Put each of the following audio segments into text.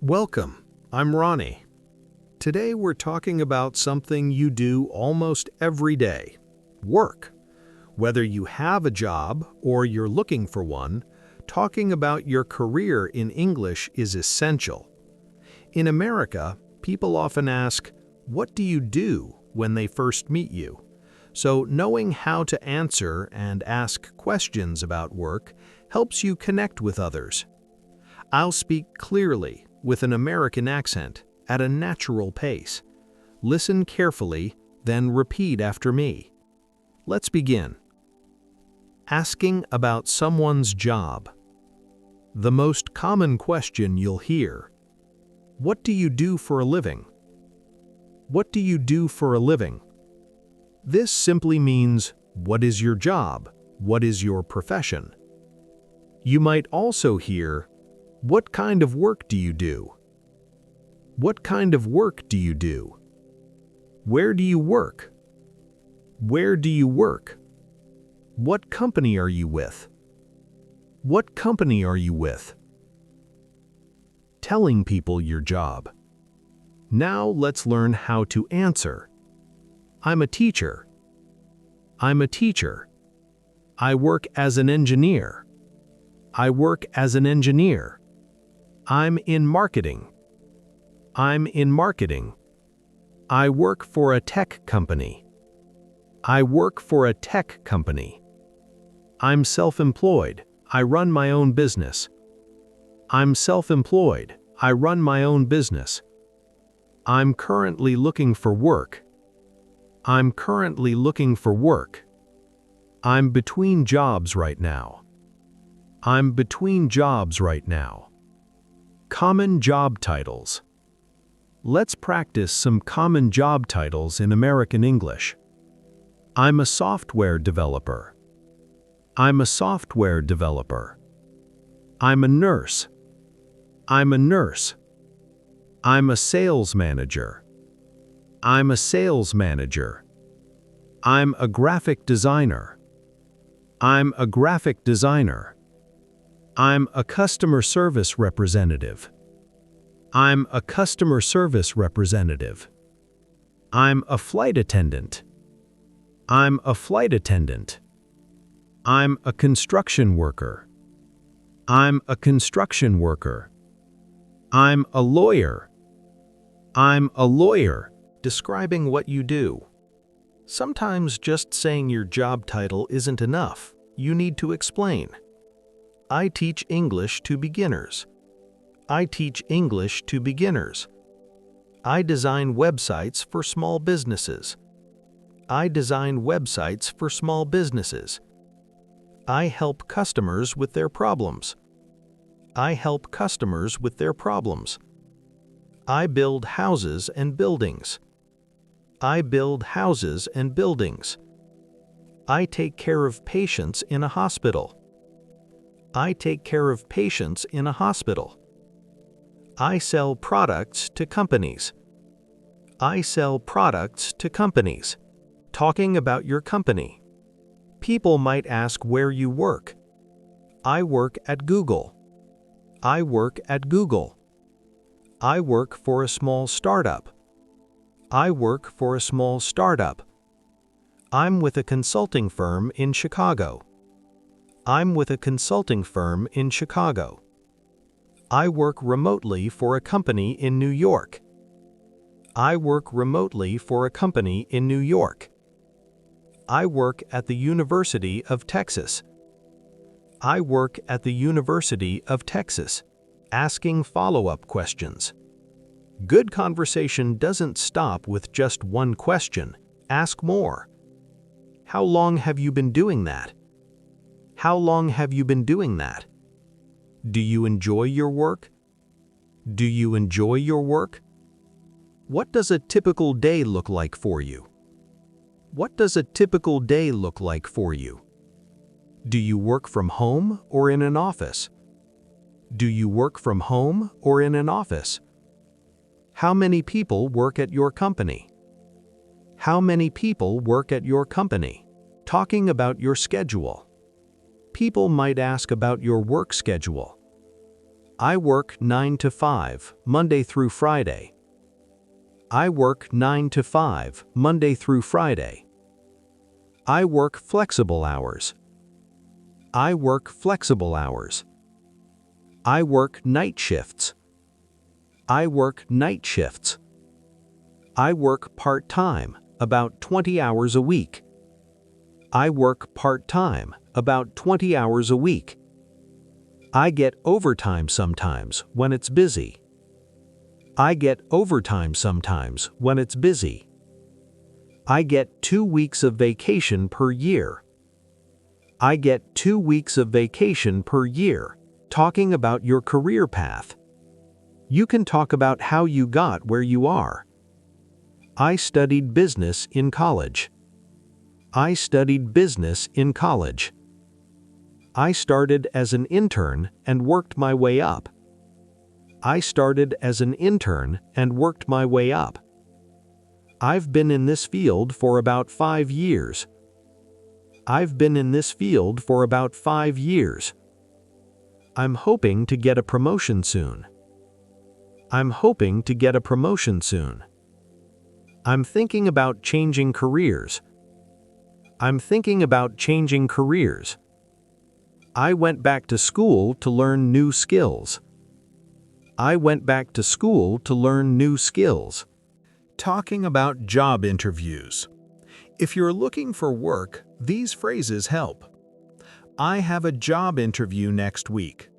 Welcome, I'm Ronnie. Today we're talking about something you do almost every day, work. Whether you have a job or you're looking for one, talking about your career in English is essential. In America, people often ask, "What do you do?" when they first meet you. So knowing how to answer and ask questions about work helps you connect with others. I'll speak clearly, with an American accent, at a natural pace. Listen carefully, then repeat after me. Let's begin. Asking about someone's job. The most common question you'll hear. What do you do for a living? What do you do for a living? This simply means, what is your job? What is your profession? You might also hear, what kind of work do you do? What kind of work do you do? Where do you work? Where do you work? What company are you with? What company are you with? Telling people your job. Now let's learn how to answer. I'm a teacher. I'm a teacher. I work as an engineer. I work as an engineer. I'm in marketing. I'm in marketing. I work for a tech company. I work for a tech company. I'm self-employed. I run my own business. I'm self-employed. I run my own business. I'm currently looking for work. I'm currently looking for work. I'm between jobs right now. I'm between jobs right now. Common job titles. Let's practice some common job titles in American English. I'm a software developer. I'm a software developer. I'm a nurse. I'm a nurse. I'm a sales manager. I'm a sales manager. I'm a graphic designer. I'm a graphic designer. I'm a customer service representative. I'm a customer service representative. I'm a flight attendant. I'm a flight attendant. I'm a construction worker. I'm a construction worker. I'm a lawyer. I'm a lawyer. Describing what you do. Sometimes just saying your job title isn't enough. You need to explain. I teach English to beginners. I teach English to beginners. I design websites for small businesses. I design websites for small businesses. I help customers with their problems. I help customers with their problems. I build houses and buildings. I build houses and buildings. I take care of patients in a hospital. I take care of patients in a hospital. I sell products to companies. I sell products to companies. Talking about your company. People might ask where you work. I work at Google. I work at Google. I work for a small startup. I work for a small startup. I'm with a consulting firm in Chicago. I'm with a consulting firm in Chicago. I work remotely for a company in New York. I work remotely for a company in New York. I work at the University of Texas. I work at the University of Texas. Asking follow-up questions. Good conversation doesn't stop with just one question. Ask more. How long have you been doing that? How long have you been doing that? Do you enjoy your work? Do you enjoy your work? What does a typical day look like for you? What does a typical day look like for you? Do you work from home or in an office? Do you work from home or in an office? How many people work at your company? How many people work at your company? Talking about your schedule. People might ask about your work schedule. I work 9 to 5, Monday through Friday. I work 9 to 5, Monday through Friday. I work flexible hours. I work flexible hours. I work night shifts. I work night shifts. I work part-time, about 20 hours a week. I work part-time, about 20 hours a week. I get overtime sometimes when it's busy. I get overtime sometimes when it's busy. I get 2 weeks of vacation per year. I get 2 weeks of vacation per year. Talking about your career path. You can talk about how you got where you are. I studied business in college. I studied business in college. I started as an intern and worked my way up. I started as an intern and worked my way up. I've been in this field for about 5 years. I've been in this field for about 5 years. I'm hoping to get a promotion soon. I'm hoping to get a promotion soon. I'm thinking about changing careers. I'm thinking about changing careers. I went back to school to learn new skills. I went back to school to learn new skills. Talking about job interviews. If you're looking for work, these phrases help. I have a job interview next week.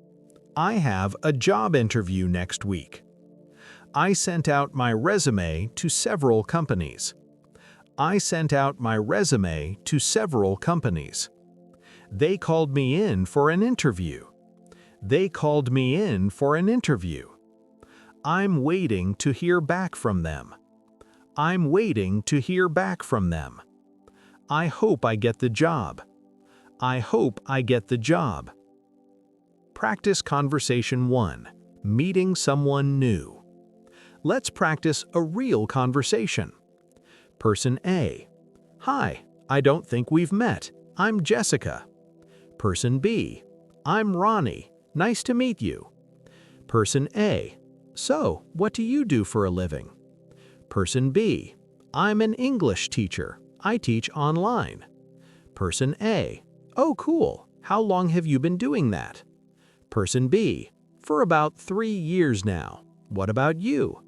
I have a job interview next week. I sent out my resume to several companies. I sent out my resume to several companies. They called me in for an interview. They called me in for an interview. I'm waiting to hear back from them. I'm waiting to hear back from them. I hope I get the job. I hope I get the job. Practice conversation 1. Meeting someone new. Let's practice a real conversation. Person A. Hi, I don't think we've met. I'm Jessica. Person B. I'm Ronnie. Nice to meet you. Person A. So, what do you do for a living? Person B. I'm an English teacher. I teach online. Person A. Oh, cool. How long have you been doing that? Person B. For about 3 years now. What about you?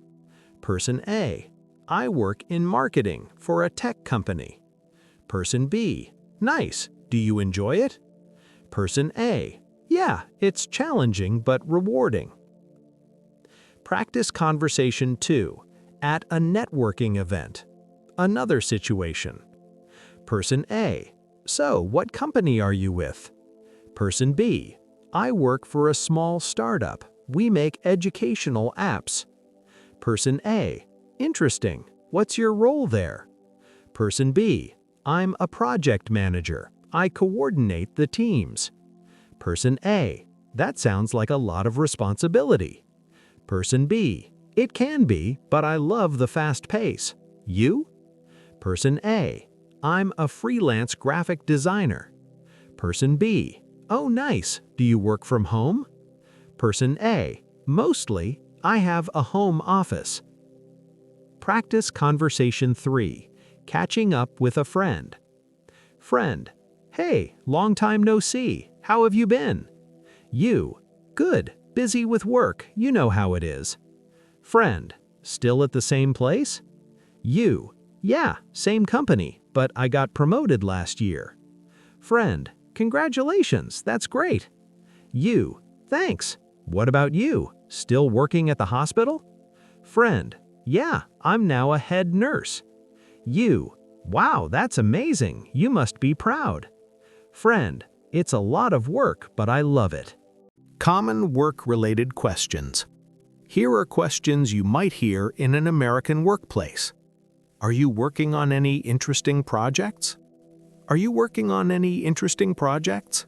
Person A. I work in marketing for a tech company. Person B. Nice. Do you enjoy it? Person A. Yeah, it's challenging but rewarding. Practice conversation 2. At a networking event. Another situation. Person A. So, what company are you with? Person B. I work for a small startup. We make educational apps. Person A. Interesting. What's your role there? Person B. I'm a project manager. I coordinate the teams. Person A. That sounds like a lot of responsibility. Person B. It can be, but I love the fast pace. You? Person A. I'm a freelance graphic designer. Person B. Oh, nice. Do you work from home? Person A. Mostly. I have a home office. Practice conversation 3. Catching up with a friend. Friend. Hey, long time no see. How have you been? You. Good. Busy with work. You know how it is. Friend. Still at the same place? You. Yeah, same company, but I got promoted last year. Friend. Congratulations. That's great. You. Thanks. What about you? Still working at the hospital? Friend. Yeah, I'm now a head nurse. You. Wow, that's amazing. You must be proud. Friend. It's a lot of work, but I love it. Common work-related questions. Here are questions you might hear in an American workplace. Are you working on any interesting projects? Are you working on any interesting projects?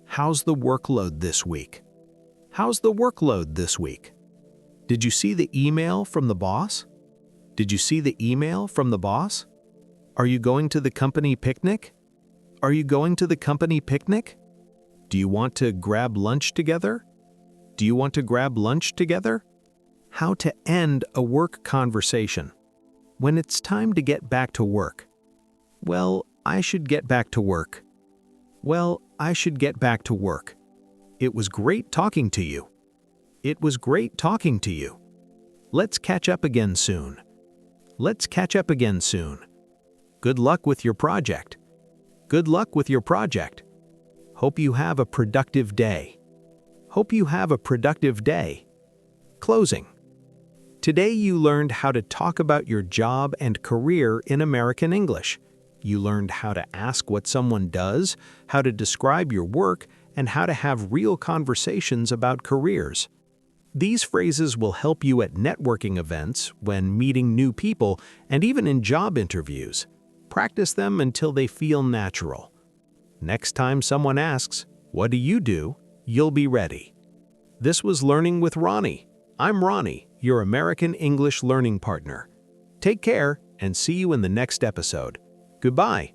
How's the workload this week? How's the workload this week? Did you see the email from the boss? Did you see the email from the boss? Are you going to the company picnic? Are you going to the company picnic? Do you want to grab lunch together? Do you want to grab lunch together? How to end a work conversation. When it's time to get back to work. Well, I should get back to work. Well, I should get back to work. It was great talking to you. It was great talking to you. Let's catch up again soon. Let's catch up again soon. Good luck with your project. Good luck with your project. Hope you have a productive day. Hope you have a productive day. Closing. Today you learned how to talk about your job and career in American English. You learned how to ask what someone does, how to describe your work, and how to have real conversations about careers. These phrases will help you at networking events, when meeting new people, and even in job interviews. Practice them until they feel natural. Next time someone asks, "What do you do?" you'll be ready. This was Learning with Rony. I'm Rony, your American English learning partner. Take care and see you in the next episode. Goodbye.